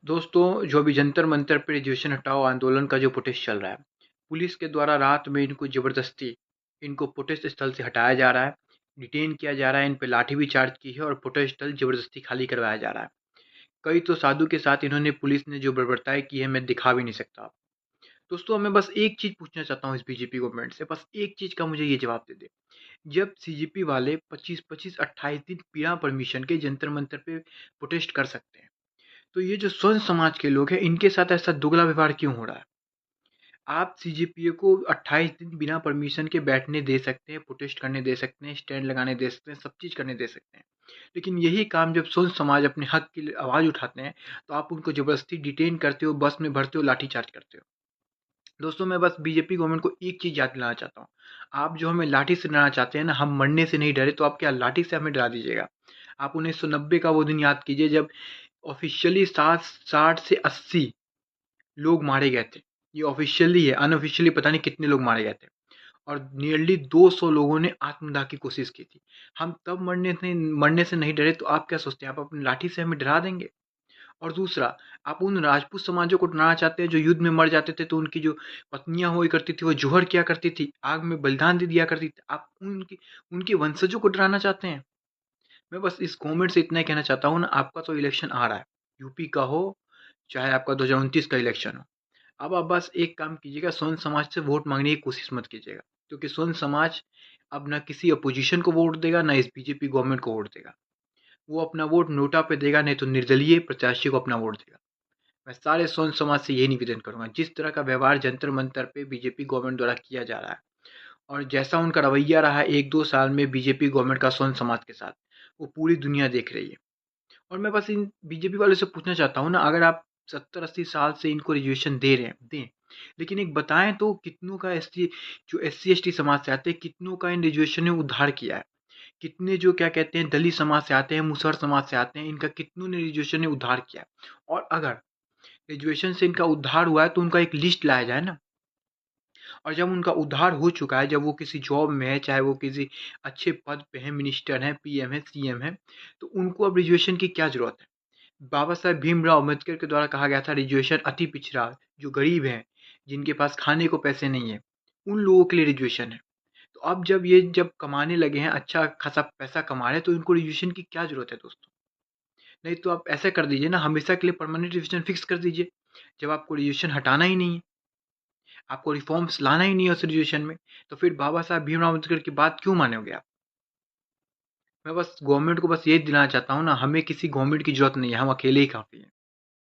दोस्तों, जो अभी जंतर मंतर पे रिजर्वेशन हटाओ आंदोलन का जो प्रोटेस्ट चल रहा है, पुलिस के द्वारा रात में इनको ज़बरदस्ती इनको प्रोटेस्ट स्थल से हटाया जा रहा है, डिटेन किया जा रहा है, इन पे लाठी भी चार्ज की है और प्रोटेस्ट स्थल ज़बरदस्ती खाली करवाया जा रहा है। कई तो साधु के साथ इन्होंने पुलिस ने जो बर्बरताई की है, मैं दिखा भी नहीं सकता। दोस्तों, मैं बस एक चीज़ पूछना चाहता हूँ इस बीजेपी गवर्नमेंट से, बस एक चीज़ का मुझे ये जवाब दे दें। जब सीजेपी वाले 25-25, 28 दिन बिना परमिशन के जंतर मंतर पे प्रोटेस्ट कर सकते हैं, तो ये जो स्वर्ण समाज के लोग हैं, इनके साथ ऐसा दुगला व्यवहार क्यों हो रहा है? आप सीजेपीए को 28 दिन बिना परमिशन के बैठने दे सकते हैं, प्रोटेस्ट करने दे सकते हैं, स्टैंड लगाने दे सकते हैं, सब चीज़ करने दे सकते हैं। लेकिन यही काम जब स्वर्ण समाज अपने हक के लिए आवाज़ उठाते हैं, तो आप उनको ज़बरदस्ती डिटेन करते हो, बस में भरते हो, लाठीचार्ज करते हो। दोस्तों, मैं बस बीजेपी गवर्नमेंट को एक चीज़ याद दिलाना चाहता हूँ। आप जो हमें लाठी से डराना चाहते हैं ना, हम मरने से नहीं डरे, तो आप क्या लाठी से हमें डरा दीजिएगा? आप 1990 का वो दिन याद कीजिए जब ऑफ़िशियली 60 से 80 लोग मारे गए थे। ये ऑफ़िशियली है, अनऑफ़िशियली पता नहीं कितने लोग मारे गए थे और नियरली 200 लोगों ने आत्मदाह की कोशिश की थी। हम तब मरने से नहीं डरे, तो आप क्या सोचते हैं, आप अपनी लाठी से हमें डरा देंगे? और दूसरा, आप उन राजपूत समाजों को डराना चाहते हैं जो युद्ध में मर जाते थे, तो उनकी जो पत्नियाँ हुआ करती थी, वो जौहर किया करती थी, आग में बलिदान दे दिया करती थी। आप उनके उनके वंशजों को डराना चाहते हैं? मैं बस इस गवर्नमेंट से इतना ही कहना चाहता हूँ ना, आपका तो इलेक्शन आ रहा है, यूपी का हो, चाहे आपका 2029 का इलेक्शन हो। अब आप बस एक काम कीजिएगा, स्वर्ण समाज से वोट माँगने की कोशिश मत कीजिएगा, क्योंकि स्वर्ण समाज अब ना किसी अपोज़िशन को वोट देगा, ना इस बीजेपी गवर्नमेंट को वोट देगा। वो अपना वोट नोटा पे देगा, नहीं तो निर्दलीय प्रत्याशी को अपना वोट देगा। मैं सारे स्वर्ण समाज से यही निवेदन करूँगा, जिस तरह का व्यवहार जंतर-मंतर पे बीजेपी गवर्नमेंट द्वारा किया जा रहा है और जैसा उनका रवैया रहा है 1-2 साल में बीजेपी गवर्नमेंट का स्वर्ण समाज के साथ, वो पूरी दुनिया देख रही है। और मैं बस इन बीजेपी वालों से पूछना चाहता हूँ ना, अगर आप 70-80 साल से इनको रिजर्वेशन दे रहे हैं, दें। लेकिन एक बताएँ तो कितनों का एसटी जो एससी-एसटी समाज से आते हैं, कितनों का इन रिजर्वेशन ने उद्धार किया है? कितने जो क्या कहते हैं दलित समाज से आते हैं, मुसहर समाज से आते हैं, इनका कितनों ने रिजर्वेशन ने उद्धार किया है? और अगर ग्रेजुएशन से इनका उद्धार हुआ है, तो उनका एक लिस्ट लाया जाए ना। और जब उनका उद्धार हो चुका है, जब वो किसी जॉब में है, चाहे वो किसी अच्छे पद पे हैं, मिनिस्टर हैं, पीएम हैं, सीएम हैं, तो उनको अब ग्रेजुएशन की क्या ज़रूरत है? बाबा साहेब भीमराव अम्बेडकर के द्वारा कहा गया था रिजर्वेशन अति पिछड़ा, जो गरीब हैं, जिनके पास खाने को पैसे नहीं है, उन लोगों के लिए रिजर्वेशन है। तो अब जब कमाने लगे हैं, अच्छा खासा पैसा कमा रहे हैं, तो इनको रिजर्वेशन की क्या ज़रूरत है दोस्तों? नहीं तो आप ऐसा कर दीजिए ना, हमेशा के लिए परमानेंट रिजर्वेशन फिक्स कर दीजिए। जब आपको रिजर्वेशन हटाना ही नहीं है, आपको रिफ़ॉर्म्स लाना ही नहीं है उस रिजर्वेशन में, तो फिर बाबा साहब भीमराव अम्बेडकर की बात क्यों मानोगे आप? मैं बस गवर्नमेंट को बस यही दिलाना चाहता हूँ ना, हमें किसी गवर्नमेंट की ज़रूरत नहीं है, हम अकेले ही काफ़ी हैं।